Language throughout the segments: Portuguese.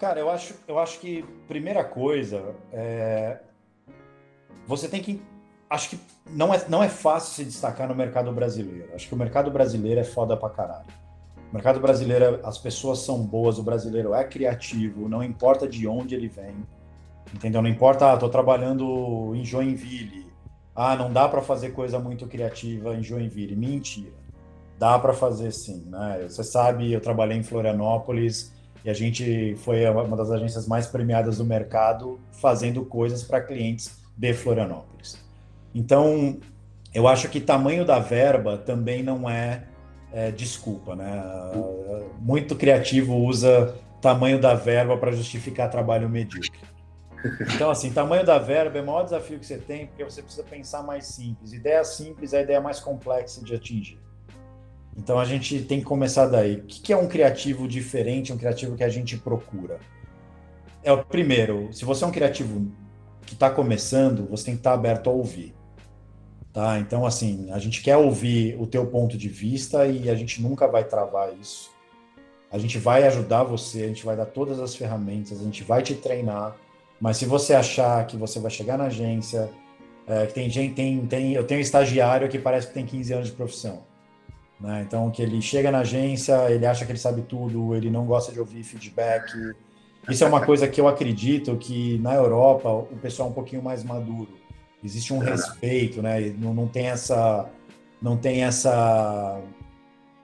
Cara, eu acho que primeira coisa você tem que. Acho que não é fácil se destacar no mercado brasileiro. Acho que o mercado brasileiro é foda pra caralho. O mercado brasileiro, as pessoas são boas, o brasileiro é criativo, não importa de onde ele vem, entendeu? Não importa, tô trabalhando em Joinville. Não dá para fazer coisa muito criativa em Joinville. Mentira. Dá para fazer sim, né? Você sabe, eu trabalhei em Florianópolis e a gente foi uma das agências mais premiadas do mercado fazendo coisas para clientes de Florianópolis. Então, eu acho que tamanho da verba também não é desculpa, né? Muito criativo usa tamanho da verba para justificar trabalho medíocre. Então, assim, tamanho da verba é o maior desafio que você tem, porque você precisa pensar mais simples. Ideia simples é a ideia mais complexa de atingir. Então, a gente tem que começar daí. O que é um criativo diferente, um criativo que a gente procura? É o primeiro, se você é um criativo que está começando, você tem que estar aberto a ouvir. Tá? Então, assim, a gente quer ouvir o teu ponto de vista e a gente nunca vai travar isso. A gente vai ajudar você, a gente vai dar todas as ferramentas, a gente vai te treinar, mas se você achar que você vai chegar na agência, que tem gente, eu tenho um estagiário que parece que tem 15 anos de profissão, né? Então, que ele chega na agência, ele acha que ele sabe tudo, ele não gosta de ouvir feedback. Isso é uma coisa que eu acredito que na Europa o pessoal é um pouquinho mais maduro. Existe um respeito, né? Não tem essa,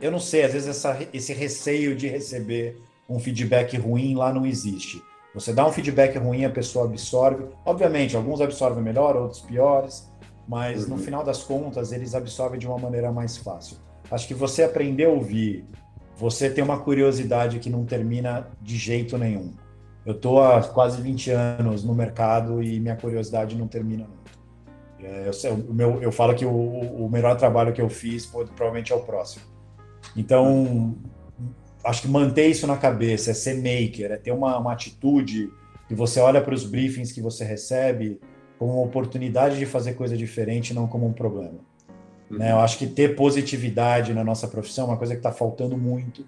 eu não sei, às vezes esse receio de receber um feedback ruim lá não existe. Você dá um feedback ruim, a pessoa absorve. Obviamente, alguns absorvem melhor, outros piores, mas no final das contas, eles absorvem de uma maneira mais fácil. Acho que você aprender a ouvir, você tem uma curiosidade que não termina de jeito nenhum. Eu estou há quase 20 anos no mercado e minha curiosidade não termina nunca. Eu falo que o melhor trabalho que eu fiz provavelmente é o próximo. Então, acho que manter isso na cabeça, é ser maker, é ter uma atitude que você olha para os briefings que você recebe como uma oportunidade de fazer coisa diferente, não como um problema. Né? Eu acho que ter positividade na nossa profissão é uma coisa que está faltando muito.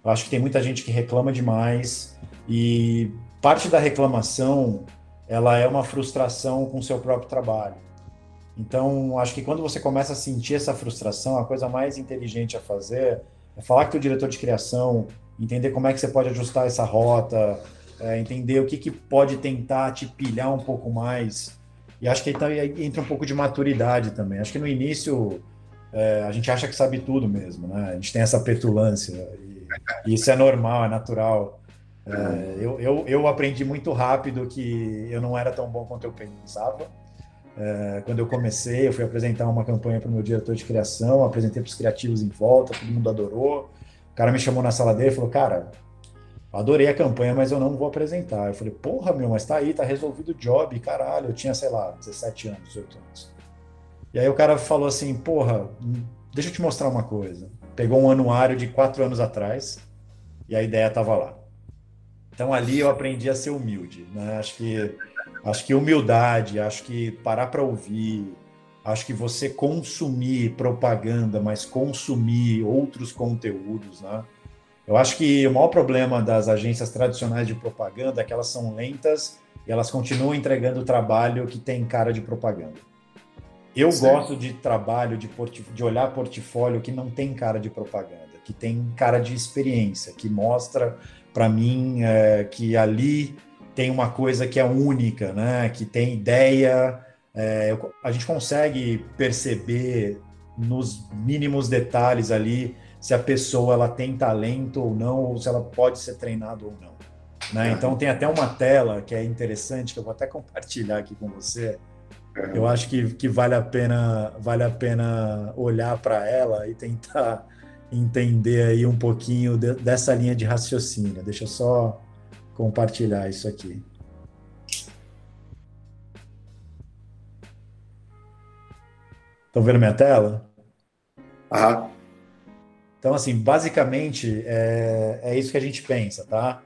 Eu acho que tem muita gente que reclama demais e parte da reclamação ela é uma frustração com o seu próprio trabalho. Então, acho que quando você começa a sentir essa frustração, a coisa mais inteligente a fazer é falar com o teu diretor de criação, entender como é que você pode ajustar essa rota, entender o que pode tentar te pilhar um pouco mais. E acho que aí entra um pouco de maturidade também. Acho que no início a gente acha que sabe tudo mesmo, né? A gente tem essa petulância e isso é normal, é natural. Eu aprendi muito rápido que eu não era tão bom quanto eu pensava. Quando eu comecei, eu fui apresentar uma campanha para o meu diretor de criação, apresentei para os criativos em volta, todo mundo adorou. O cara me chamou na sala dele e falou, cara, eu adorei a campanha, mas eu não vou apresentar. Eu falei, porra, meu, mas tá aí, tá resolvido o job, caralho. Eu tinha, sei lá, 17 anos, 18 anos. E aí o cara falou assim, porra, deixa eu te mostrar uma coisa. Pegou um anuário de 4 anos atrás e a ideia tava lá. Então ali eu aprendi a ser humilde, né? Acho que humildade, acho que parar para ouvir, acho que você consumir propaganda, mas consumir outros conteúdos, né? Eu acho que o maior problema das agências tradicionais de propaganda é que elas são lentas e elas continuam entregando trabalho que tem cara de propaganda. Eu gosto de trabalho, de olhar portfólio que não tem cara de propaganda, que tem cara de experiência, que mostra para mim que ali tem uma coisa que é única, né? Que tem ideia. A gente consegue perceber nos mínimos detalhes ali se a pessoa ela tem talento ou não, ou se ela pode ser treinada ou não. Né? Então tem até uma tela que é interessante, que eu vou até compartilhar aqui com você. Eu acho que vale a pena olhar para ela e tentar entender aí um pouquinho dessa linha de raciocínio. Deixa eu só compartilhar isso aqui. Estão vendo minha tela? Aham. Então, assim, basicamente é isso que a gente pensa, tá?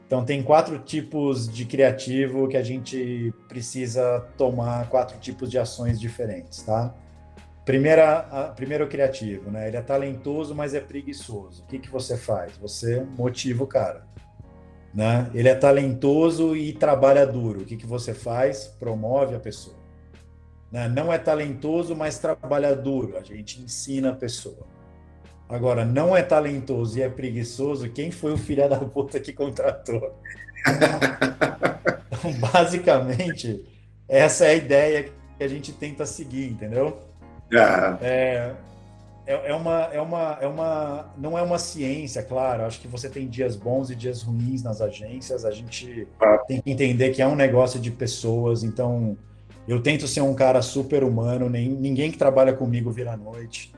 Então, tem 4 tipos de criativo que a gente precisa tomar 4 tipos de ações diferentes, tá? Primeiro criativo, né? Ele é talentoso, mas é preguiçoso. O que você faz? Você motiva o cara, né? Ele é talentoso e trabalha duro. O que que você faz? Promove a pessoa. Né? Não é talentoso, mas trabalha duro. A gente ensina a pessoa. Agora, não é talentoso e é preguiçoso, quem foi o filho da puta que contratou? Então, basicamente, essa é a ideia que a gente tenta seguir, entendeu? Ah, Não é uma ciência, claro. Acho que você tem dias bons e dias ruins nas agências. A gente ah, tem que entender que é um negócio de pessoas. Então, eu tento ser um cara super humano. Ninguém que trabalha comigo vira à noite.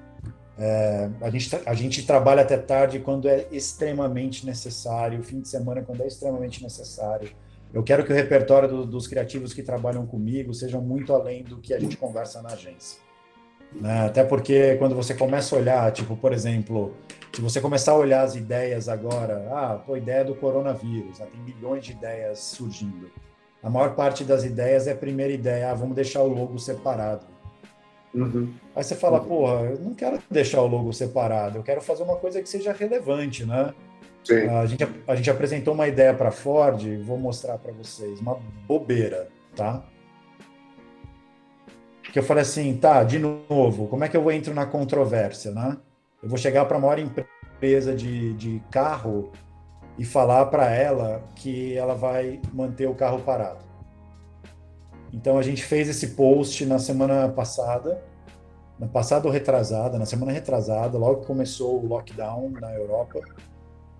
A gente trabalha até tarde quando é extremamente necessário, fim de semana quando é extremamente necessário. Eu quero que o repertório dos criativos que trabalham comigo sejam muito além do que a gente conversa na agência. Né? Até porque quando você começa a olhar, tipo, por exemplo, se você começar a olhar as ideias agora, pô, ideia do coronavírus, tem milhões de ideias surgindo. A maior parte das ideias é a primeira ideia, vamos deixar o logo separado. uhum, Aí você fala, uhum. porra, eu não quero deixar o logo separado, eu quero fazer uma coisa que seja relevante, né? Sim. A gente apresentou uma ideia para a Ford, vou mostrar para vocês, uma bobeira, tá? Que eu falei assim, tá, de novo, como é que eu entro na controvérsia, né? Eu vou chegar para a maior empresa de carro e falar para ela que ela vai manter o carro parado. Então a gente fez esse post na semana passada, ou retrasada, na semana retrasada, logo que começou o lockdown na Europa,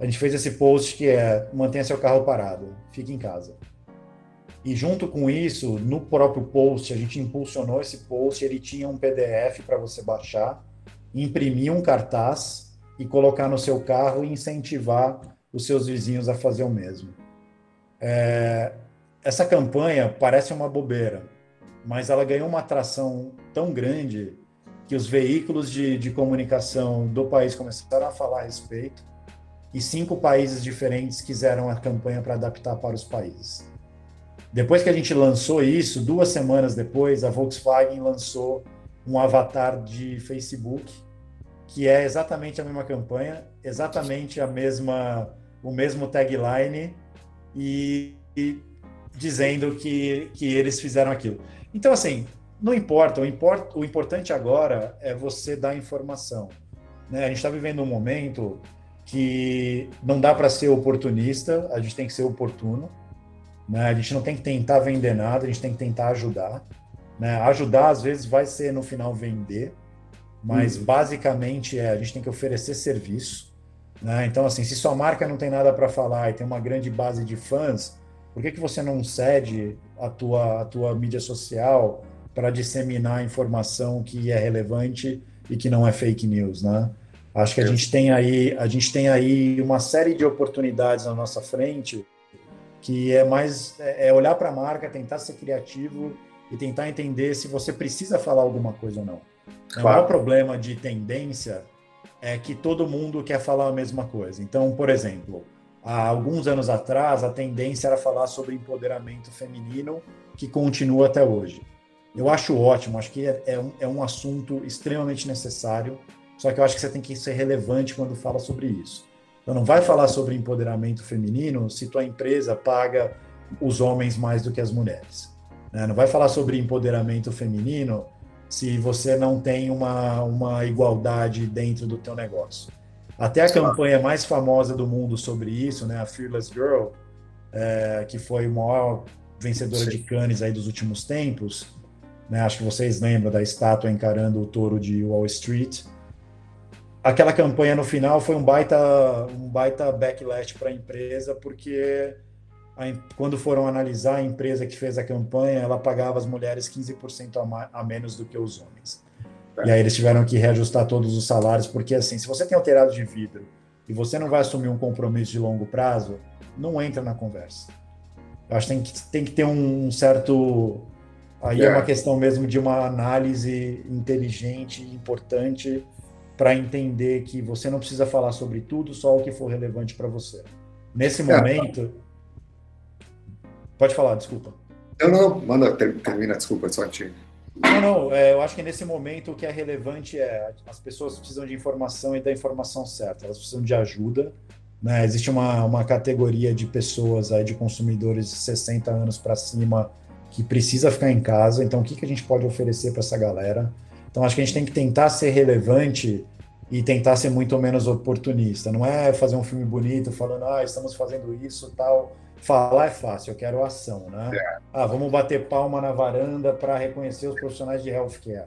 a gente fez esse post que é mantenha seu carro parado, fique em casa. E junto com isso, no próprio post, a gente impulsionou esse post, ele tinha um PDF para você baixar, imprimir um cartaz e colocar no seu carro e incentivar os seus vizinhos a fazer o mesmo. Essa campanha parece uma bobeira, mas ela ganhou uma atração tão grande que os veículos de comunicação do país começaram a falar a respeito e 5 países diferentes quiseram a campanha para adaptar para os países. Depois que a gente lançou isso, 2 semanas depois, a Volkswagen lançou um avatar de Facebook, que é exatamente a mesma campanha, exatamente o mesmo tagline e dizendo que eles fizeram aquilo. Então, assim, não importa, o importante agora é você dar informação. Né? A gente está vivendo um momento que não dá para ser oportunista, a gente tem que ser oportuno. Né? A gente não tem que tentar vender nada, a gente tem que tentar ajudar. Né? Ajudar, às vezes, vai ser no final vender, mas Uhum. basicamente a gente tem que oferecer serviço. Né? Então, assim, se sua marca não tem nada para falar e tem uma grande base de fãs, por que você não cede a tua mídia social para disseminar informação que é relevante e que não é fake news, né? Acho que a gente tem aí uma série de oportunidades na nossa frente que é mais olhar para a marca, tentar ser criativo e tentar entender se você precisa falar alguma coisa ou não. O maior Claro. problema de tendência é que todo mundo quer falar a mesma coisa. Então, por exemplo, há alguns anos atrás, a tendência era falar sobre empoderamento feminino, que continua até hoje. Eu acho ótimo, acho que é um assunto extremamente necessário, só que eu acho que você tem que ser relevante quando fala sobre isso. Então, não vai falar sobre empoderamento feminino se tua empresa paga os homens mais do que as mulheres. Né? Não vai falar sobre empoderamento feminino se você não tem uma igualdade dentro do teu negócio. Até a campanha mais famosa do mundo sobre isso, né, a Fearless Girl, que foi a maior vencedora Sim. de Cannes aí dos últimos tempos, né, acho que vocês lembram da estátua encarando o touro de Wall Street. Aquela campanha no final foi um baita backlash para a empresa, porque quando foram analisar a empresa que fez a campanha, ela pagava as mulheres 15% a menos do que os homens. E aí É. eles tiveram que reajustar todos os salários, porque assim, se você tem um telhado de vidro e você não vai assumir um compromisso de longo prazo, não entra na conversa. Eu acho que tem que ter um certo. Aí é uma É. questão mesmo de uma análise inteligente e importante para entender que você não precisa falar sobre tudo, só o que for relevante para você. Nesse É. momento, pode falar, desculpa. Não, não, manda, termina, desculpa, só te. Não, não, eu acho que nesse momento o que é relevante é as pessoas precisam de informação e da informação certa, elas precisam de ajuda, né? Existe uma categoria de pessoas aí, de consumidores de 60 anos para cima, que precisa ficar em casa. Então, o que que a gente pode oferecer para essa galera? Então, acho que a gente tem que tentar ser relevante e tentar ser muito menos oportunista. Não é fazer um filme bonito falando, estamos fazendo isso, tal. Falar é fácil, eu quero ação, né? Vamos bater palma na varanda para reconhecer os profissionais de healthcare.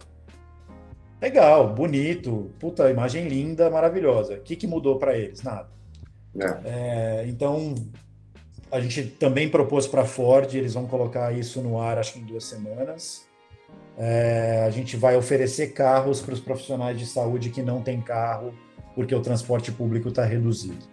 Legal, bonito, puta, imagem linda, maravilhosa. O que que mudou para eles? Nada. É, Então, a gente também propôs para a Ford, eles vão colocar isso no ar, acho que em 2 semanas. A gente vai oferecer carros para os profissionais de saúde que não têm carro, porque o transporte público está reduzido.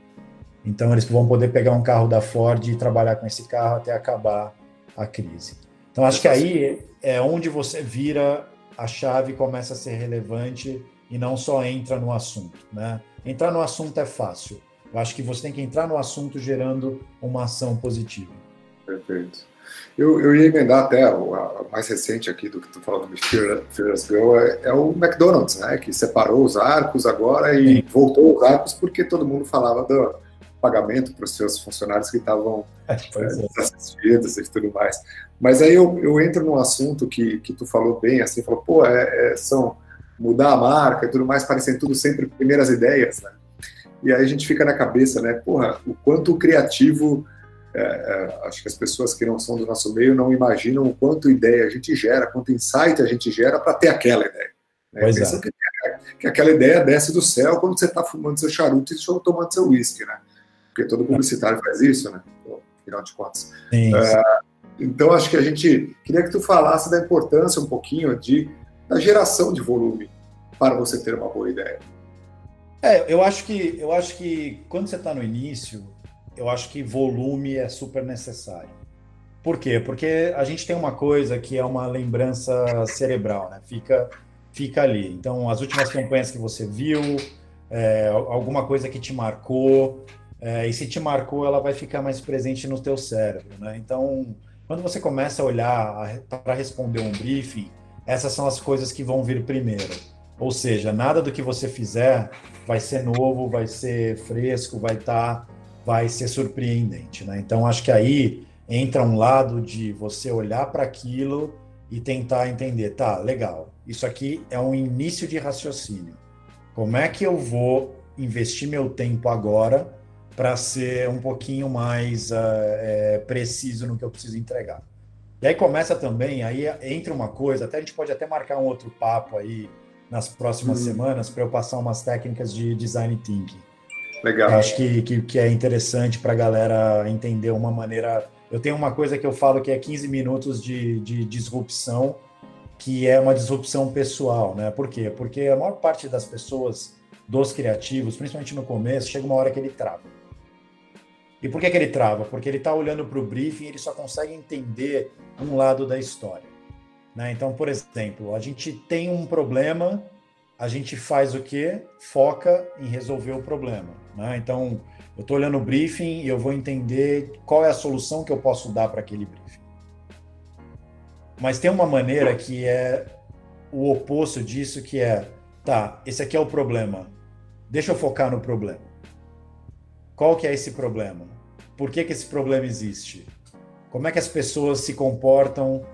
Então, eles vão poder pegar um carro da Ford e trabalhar com esse carro até acabar a crise. Então, acho que aí é onde você vira a chave e começa a ser relevante e não só entra no assunto, né? Entrar no assunto é fácil. Eu acho que você tem que entrar no assunto gerando uma ação positiva. perfeito. Eu ia emendar até a mais recente aqui do que tu falando de Fearless Girl, é o McDonald's, né? Que separou os arcos agora e Sim. voltou os arcos porque todo mundo falava do pagamento para os seus funcionários que estavam desassistidos e tudo mais. Mas aí eu entro num assunto que tu falou bem, assim, falou, pô, são mudar a marca e tudo mais, parecem tudo sempre primeiras ideias, né? E aí a gente fica na cabeça, né? Porra, o quanto o criativo, acho que as pessoas que não são do nosso meio não imaginam o quanto ideia a gente gera, quanto insight a gente gera para ter aquela ideia. Né? Pensa que aquela ideia desce do céu quando você está fumando seu charuto e tomando seu uísque, né? Porque todo publicitário faz isso, né? Afinal de contas. Sim. Então, acho que a gente queria que tu falasse da importância um pouquinho da geração de volume para você ter uma boa ideia. Eu acho que quando você está no início, eu acho que volume é super necessário. Por quê? Porque a gente tem uma coisa que é uma lembrança cerebral, né? Fica ali. Então, as últimas campanhas que você viu, alguma coisa que te marcou, e se te marcou, ela vai ficar mais presente no teu cérebro, né? Então, quando você começa a olhar para responder um briefing, essas são as coisas que vão vir primeiro. Ou seja, nada do que você fizer vai ser novo, vai ser fresco, vai ser surpreendente, né? Então, acho que aí entra um lado de você olhar para aquilo e tentar entender, tá, legal, isso aqui é um início de raciocínio. Como é que eu vou investir meu tempo agora para ser um pouquinho mais preciso no que eu preciso entregar? E aí começa também, aí entra uma coisa, até a gente pode até marcar um outro papo aí nas próximas semanas para eu passar umas técnicas de design thinking. Legal. Eu acho que é interessante para a galera entender uma maneira. Eu tenho uma coisa que eu falo que é 15 minutos de disrupção, que é uma disrupção pessoal, né? Por quê? Porque a maior parte das pessoas, dos criativos, principalmente no começo, chega uma hora que ele trava. E por que ele trava? Porque ele está olhando para o briefing e ele só consegue entender um lado da história, né? Então, por exemplo, a gente tem um problema, a gente faz o quê? Foca em resolver o problema, né? Então, eu estou olhando o briefing e eu vou entender qual é a solução que eu posso dar para aquele briefing. Mas tem uma maneira que é o oposto disso, que é, tá, esse aqui é o problema, deixa eu focar no problema. Qual que é esse problema? Por que esse problema existe? Como é que as pessoas se comportam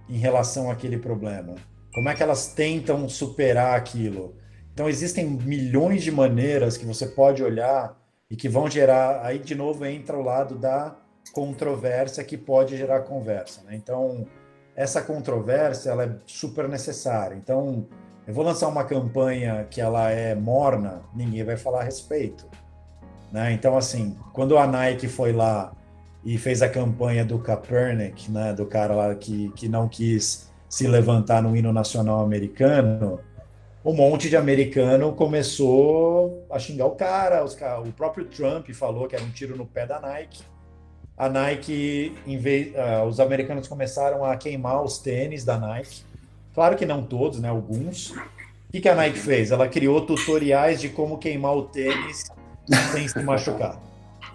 em relação àquele problema? Como é que elas tentam superar aquilo? Então, existem milhões de maneiras que você pode olhar e que vão gerar... Aí, de novo, entra o lado da controvérsia que pode gerar conversa, né? Então, essa controvérsia, ela é super necessária. Então, eu vou lançar uma campanha que ela é morna, ninguém vai falar a respeito, né? Então, assim, quando a Nike foi lá e fez a campanha do Kaepernick, né, do cara lá que não quis se levantar no hino nacional americano, um monte de americano começou a xingar o cara, o próprio Trump falou que era um tiro no pé da Nike. A Nike, os americanos começaram a queimar os tênis da Nike. Claro que não todos, né, alguns. O que a Nike fez? Ela criou tutoriais de como queimar o tênis sem se machucar.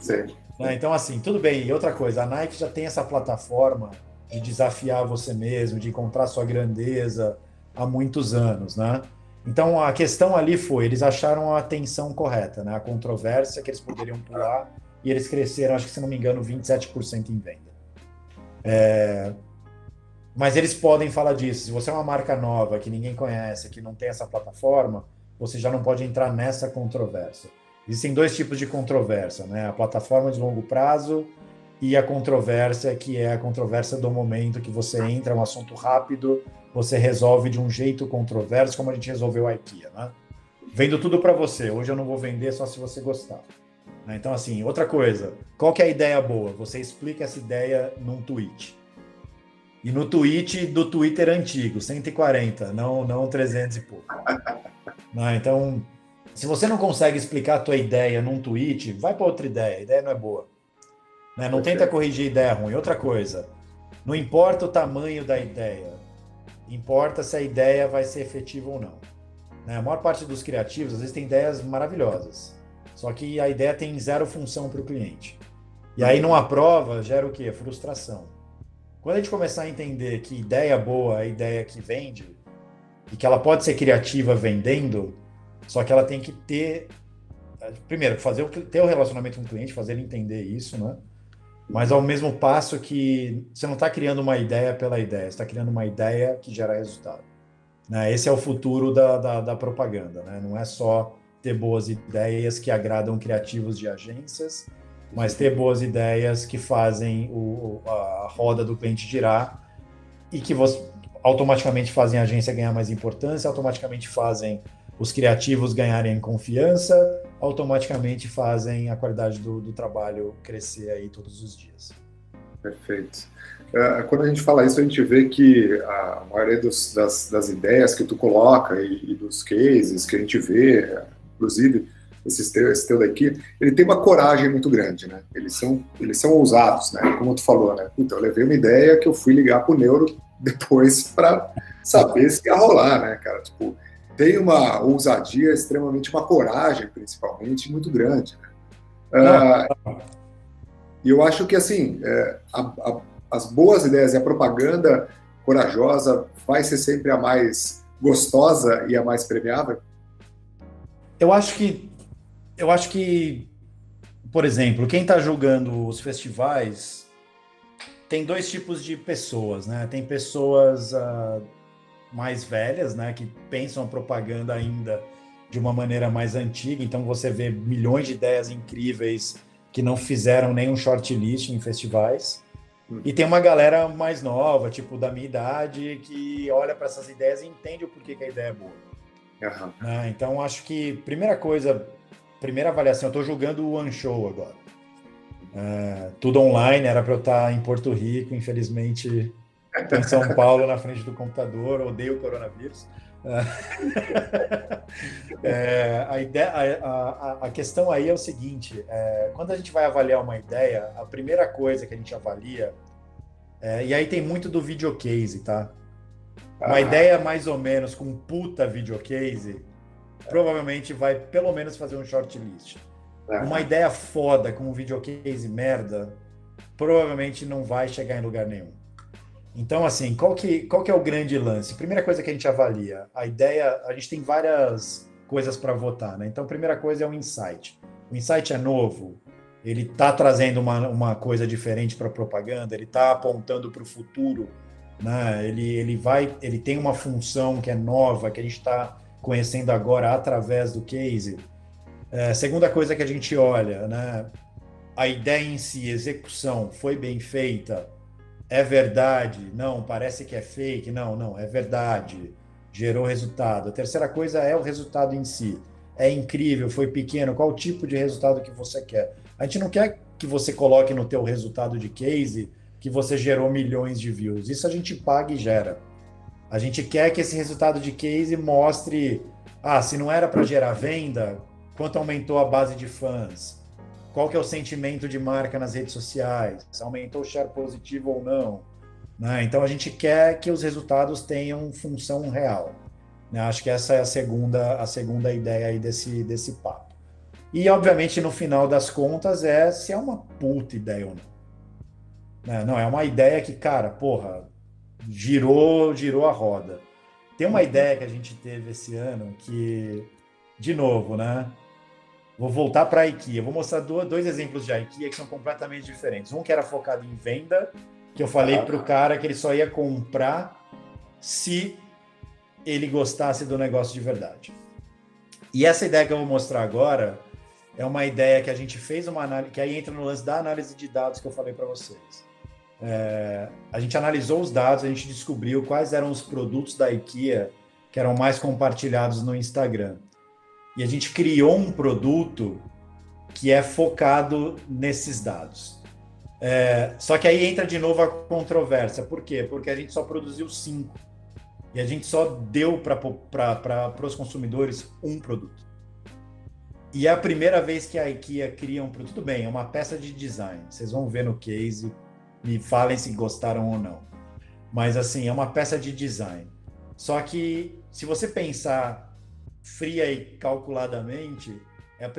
Sim. Então, assim, tudo bem. E outra coisa, a Nike já tem essa plataforma de desafiar você mesmo, de encontrar sua grandeza há muitos anos, né? Então, a questão ali foi, eles acharam a atenção correta, né? A controvérsia que eles poderiam pular, e eles cresceram, acho que, se não me engano, 27% em venda. Mas eles podem falar disso. Se você é uma marca nova, que ninguém conhece, que não tem essa plataforma, você já não pode entrar nessa controvérsia. Existem dois tipos de controvérsia, né? A plataforma de longo prazo e a controvérsia, que é a controvérsia do momento, que você entra, é um assunto rápido, você resolve de um jeito controverso, como a gente resolveu a IKEA, né? Vendo tudo para você. Hoje eu não vou vender só se você gostar. Então, assim, outra coisa. Qual que é a ideia boa? Você explica essa ideia num tweet. E no tweet do Twitter antigo, 140, não 300 e pouco. Então, se você não consegue explicar a tua ideia num tweet, vai para outra ideia. A ideia não é boa. Não tenta corrigir ideia ruim. Outra coisa, não importa o tamanho da ideia, importa se a ideia vai ser efetiva ou não. A maior parte dos criativos, às vezes, tem ideias maravilhosas, só que a ideia tem zero função para o cliente. E aí não aprova, gera o quê? Frustração. Quando a gente começar a entender que ideia boa é a ideia que vende, e que ela pode ser criativa vendendo, só que ela tem que ter, primeiro, ter o relacionamento com o cliente, fazer ele entender isso, né? Mas ao mesmo passo que você não está criando uma ideia pela ideia, você está criando uma ideia que gera resultado. Esse é o futuro da propaganda, né? Não é só ter boas ideias que agradam criativos de agências, mas ter boas ideias que fazem a roda do cliente girar e que automaticamente fazem a agência ganhar mais importância, automaticamente fazem os criativos ganharem confiança, automaticamente fazem a qualidade do trabalho crescer aí todos os dias. Perfeito. Quando a gente fala isso, a gente vê que a maioria das ideias que tu coloca e dos cases que a gente vê, inclusive esse teu daqui, ele tem uma coragem muito grande, né? Eles são ousados, né? Como tu falou, né? Então, eu levei uma ideia que eu fui ligar pro Neuro depois para saber se ia rolar, né, cara? Tipo, tem uma ousadia extremamente, uma coragem, principalmente, muito grande, né? E eu acho que, assim, as boas ideias e a propaganda corajosa vai ser sempre a mais gostosa e a mais premiável? Eu acho que, por exemplo, quem está julgando os festivais tem dois tipos de pessoas, né? Tem pessoas mais velhas, né, que pensam a propaganda ainda de uma maneira mais antiga, então você vê milhões de ideias incríveis que não fizeram nenhum shortlist em festivais. E tem uma galera mais nova, tipo da minha idade, que olha para essas ideias e entende o porquê que a ideia é boa. Uhum. Então, acho que, primeira avaliação, eu estou julgando o One Show agora. Tudo online, era para eu estar em Porto Rico, infelizmente estou em São Paulo, na frente do computador, odeio o coronavírus. A questão aí é o seguinte, quando a gente vai avaliar uma ideia, a primeira coisa que a gente avalia, e aí tem muito do videocase, tá? Uma ideia mais ou menos com puta videocase, provavelmente vai pelo menos fazer um shortlist. Uma ideia foda com um videocase merda, provavelmente não vai chegar em lugar nenhum. Então, assim, qual que é o grande lance? Primeira coisa que a gente avalia, a ideia, a gente tem várias coisas para votar, né? Então, a primeira coisa é o insight. O insight é novo, ele está trazendo uma coisa diferente para a propaganda, ele está apontando para o futuro, né? Ele tem uma função que é nova, que a gente está conhecendo agora através do case. Segunda coisa que a gente olha, né? A ideia em si, execução, foi bem feita? É verdade? Não, parece que é fake? Não, é verdade. Gerou resultado. A terceira coisa é o resultado em si. É incrível, foi pequeno, qual tipo de resultado que você quer? A gente não quer que você coloque no teu resultado de case que você gerou milhões de views. Isso a gente paga e gera. A gente quer que esse resultado de case mostre, se não era para gerar venda, quanto aumentou a base de fãs? Qual que é o sentimento de marca nas redes sociais? Aumentou o share positivo ou não? Né? Então, a gente quer que os resultados tenham função real. Né? Acho que essa é a segunda ideia aí desse papo. E, obviamente, no final das contas, se é uma puta ideia ou não. Não, é uma ideia que, cara, porra, girou a roda. Tem uma ideia que a gente teve esse ano que, de novo, né? Vou voltar para a IKEA. Vou mostrar dois exemplos de IKEA que são completamente diferentes. Um que era focado em venda, que eu falei para o cara que ele só ia comprar se ele gostasse do negócio de verdade. E essa ideia que eu vou mostrar agora é uma ideia que a gente fez uma análise, que aí entra no lance da análise de dados que eu falei para vocês. A gente analisou os dados, a gente descobriu quais eram os produtos da IKEA que eram mais compartilhados no Instagram. E a gente criou um produto que é focado nesses dados. Só que aí entra de novo a controvérsia. Por quê? Porque a gente só produziu 5. E a gente só deu para os consumidores um produto. E é a primeira vez que a IKEA cria um produto. Tudo bem, é uma peça de design. Vocês vão ver no case, me falem se gostaram ou não. Mas, assim, é uma peça de design. Só que, se você pensar fria e calculadamente, é o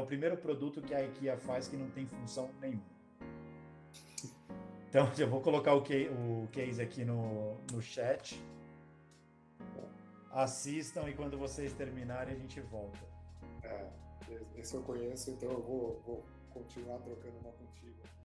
primeiro produto que a IKEA faz que não tem função nenhuma. Então, eu vou colocar o case aqui no chat. Assistam e quando vocês terminarem a gente volta. Esse eu conheço, então eu vou continuar trocando uma contigo.